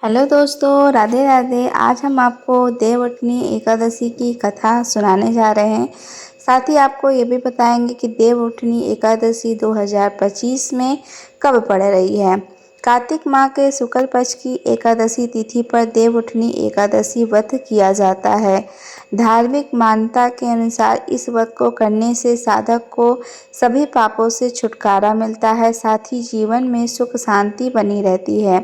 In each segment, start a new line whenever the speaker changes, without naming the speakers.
Hello दोस्तों, राधे राधे। आज हम आपको देवउठनी एकादशी की कथा सुनाने जा रहे हैं। साथ ही आपको ये भी बताएंगे कि देवउठनी एकादशी 2025 में कब पड़ रही है। कार्तिक माह के शुक्ल पक्ष की एकादशी तिथि पर देवउठनी एकादशी व्रत किया जाता है। धार्मिक मान्यता के अनुसार इस व्रत को करने से साधक को सभी पापों से छुटकारा मिलता है, साथ ही जीवन में सुख शांति बनी रहती है।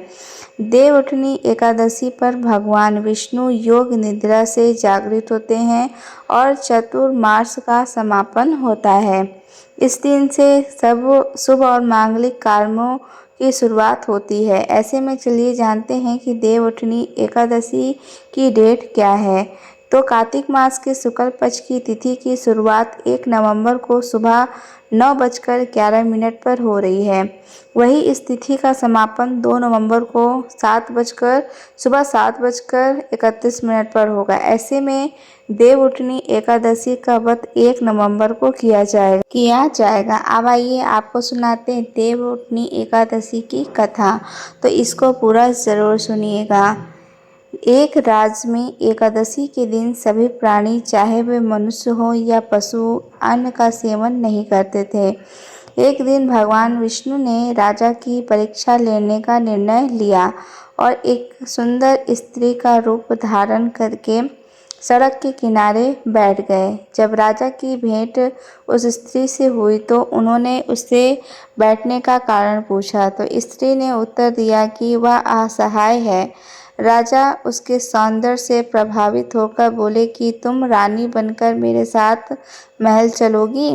देवउठनी एकादशी पर भगवान विष्णु योग निद्रा से जागृत होते हैं और चतुर्मास का समापन होता है। इस दिन से सब शुभ और मांगलिक कर्मों की शुरुआत होती है। ऐसे में चलिए जानते हैं कि देवउठनी एकादशी की डेट क्या है। तो कार्तिक मास के शुक्ल पक्ष की तिथि की शुरुआत 1 नवंबर को सुबह 9:11 पर हो रही है। वही इस तिथि का समापन 2 नवंबर को सुबह 7:31 पर होगा। ऐसे में देवउठनी एकादशी का व्रत 1 नवंबर को किया जाएगा। अब आइए आपको सुनाते हैं देवउठनी एकादशी की कथा। तो इसको पूरा जरूर सुनिएगा। एक राज्य में एकादशी के दिन सभी प्राणी, चाहे वे मनुष्य हो या पशु, अन्न का सेवन नहीं करते थे। एक दिन भगवान विष्णु ने राजा की परीक्षा लेने का निर्णय लिया और एक सुंदर स्त्री का रूप धारण करके सड़क के किनारे बैठ गए। जब राजा की भेंट उस स्त्री से हुई तो उन्होंने उससे बैठने का कारण पूछा, तो स्त्री ने उत्तर दिया कि वह असहाय है। राजा उसके सौंदर्य से प्रभावित होकर बोले कि तुम रानी बनकर मेरे साथ महल चलोगी।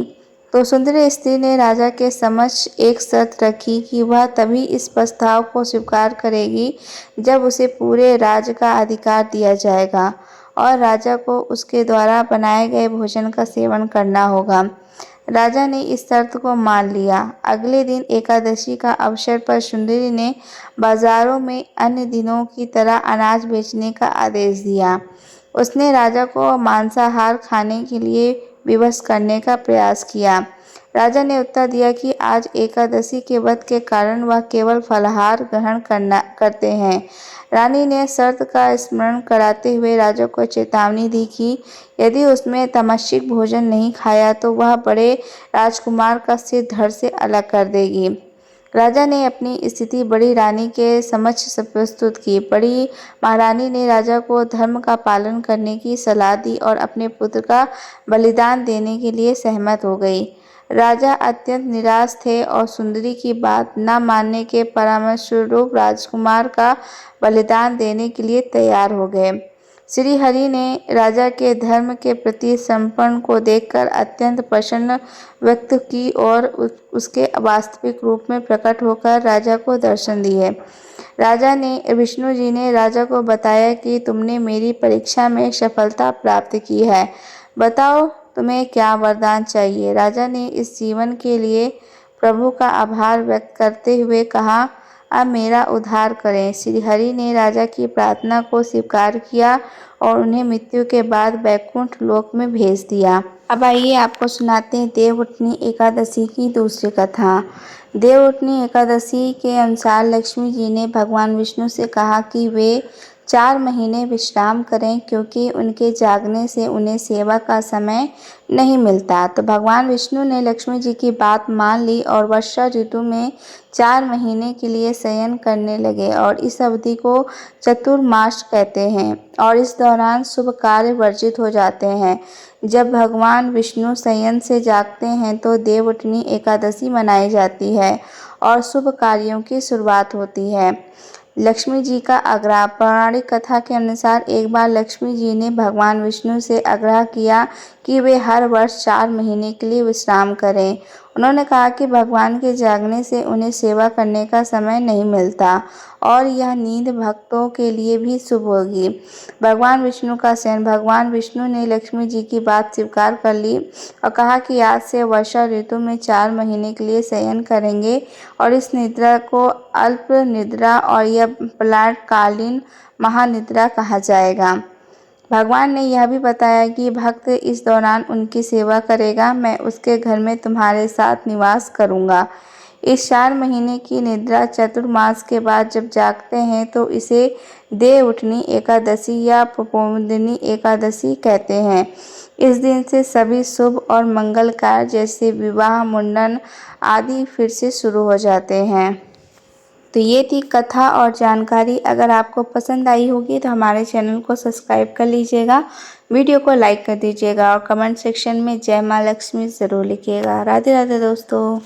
तो सुंदरी स्त्री ने राजा के समक्ष एक शर्त रखी कि वह तभी इस प्रस्ताव को स्वीकार करेगी जब उसे पूरे राज्य का अधिकार दिया जाएगा और राजा को उसके द्वारा बनाए गए भोजन का सेवन करना होगा। राजा ने इस शर्त को मान लिया। अगले दिन एकादशी का अवसर पर सुंदरी ने बाजारों में अन्य दिनों की तरह अनाज बेचने का आदेश दिया। उसने राजा को मांसाहार खाने के लिए विवश करने का प्रयास किया। राजा ने उत्तर दिया कि आज एकादशी के व्रत के कारण वह केवल फलाहार ग्रहण करते हैं। रानी ने शर्त का स्मरण कराते हुए राजा को चेतावनी दी कि यदि उसने तामसिक भोजन नहीं खाया तो वह बड़े राजकुमार का सिर धड़ से अलग कर देगी। राजा ने अपनी स्थिति बड़ी रानी के समक्ष प्रस्तुत की। बड़ी महारानी ने राजा को धर्म का पालन करने की सलाह दी और अपने पुत्र का बलिदान देने के लिए सहमत हो गई। राजा अत्यंत निराश थे और सुंदरी की बात न मानने के परिणामस्वरूप राजकुमार का बलिदान देने के लिए तैयार हो गए। श्री हरि ने राजा के धर्म के प्रति समर्पण को देखकर अत्यंत प्रसन्न व्यक्त की और उसके वास्तविक रूप में प्रकट होकर राजा को दर्शन दिए। विष्णु जी ने राजा को बताया कि तुमने मेरी परीक्षा में सफलता प्राप्त की है। बताओ तुम्हें क्या वरदान चाहिए। राजा ने इस जीवन के लिए प्रभु का आभार व्यक्त करते हुए कहा, अब मेरा उद्धार करें। श्री हरि ने राजा की प्रार्थना को स्वीकार किया और उन्हें मृत्यु के बाद वैकुंठ लोक में भेज दिया। अब आइए आपको सुनाते हैं देवउठनी एकादशी की दूसरी कथा। देवउठनी एकादशी के अनुसार लक्ष्मी जी ने भगवान विष्णु से कहा कि वे 4 महीने विश्राम करें, क्योंकि उनके जागने से उन्हें सेवा का समय नहीं मिलता। तो भगवान विष्णु ने लक्ष्मी जी की बात मान ली और वर्षा ऋतु में 4 महीने के लिए शयन करने लगे और इस अवधि को चतुर्मास कहते हैं और इस दौरान शुभ कार्य वर्जित हो जाते हैं। जब भगवान विष्णु शयन से जागते हैं तो देवउठनी एकादशी मनाई जाती है और शुभ कार्यों की शुरुआत होती है। लक्ष्मी जी का आग्रह। पौराणिक कथा के अनुसार एक बार लक्ष्मी जी ने भगवान विष्णु से आग्रह किया कि वे हर वर्ष 4 महीने के लिए विश्राम करें। उन्होंने कहा कि भगवान के जागने से उन्हें सेवा करने का समय नहीं मिलता और यह नींद भक्तों के लिए भी शुभ होगी। भगवान विष्णु ने लक्ष्मी जी की बात स्वीकार कर ली और कहा कि आज से वर्षा ऋतु में 4 महीने के लिए शयन करेंगे और इस निद्रा को अल्प निद्रा और यह प्रलयकालीन महानिद्रा कहा जाएगा। भगवान ने यह भी बताया कि भक्त इस दौरान उनकी सेवा करेगा, मैं उसके घर में तुम्हारे साथ निवास करूंगा। इस 4 महीने की निद्रा चतुर्मास के बाद जब जागते हैं तो इसे देव उठनी एकादशी या पपोदिनी एकादशी कहते हैं। इस दिन से सभी शुभ और मंगल कार्य जैसे विवाह, मुंडन आदि फिर से शुरू हो जाते हैं। तो ये थी कथा और जानकारी। अगर आपको पसंद आई होगी तो हमारे चैनल को सब्सक्राइब कर लीजिएगा, वीडियो को लाइक कर दीजिएगा और कमेंट सेक्शन में जय माँ लक्ष्मी ज़रूर लिखिएगा। राधे राधे दोस्तों।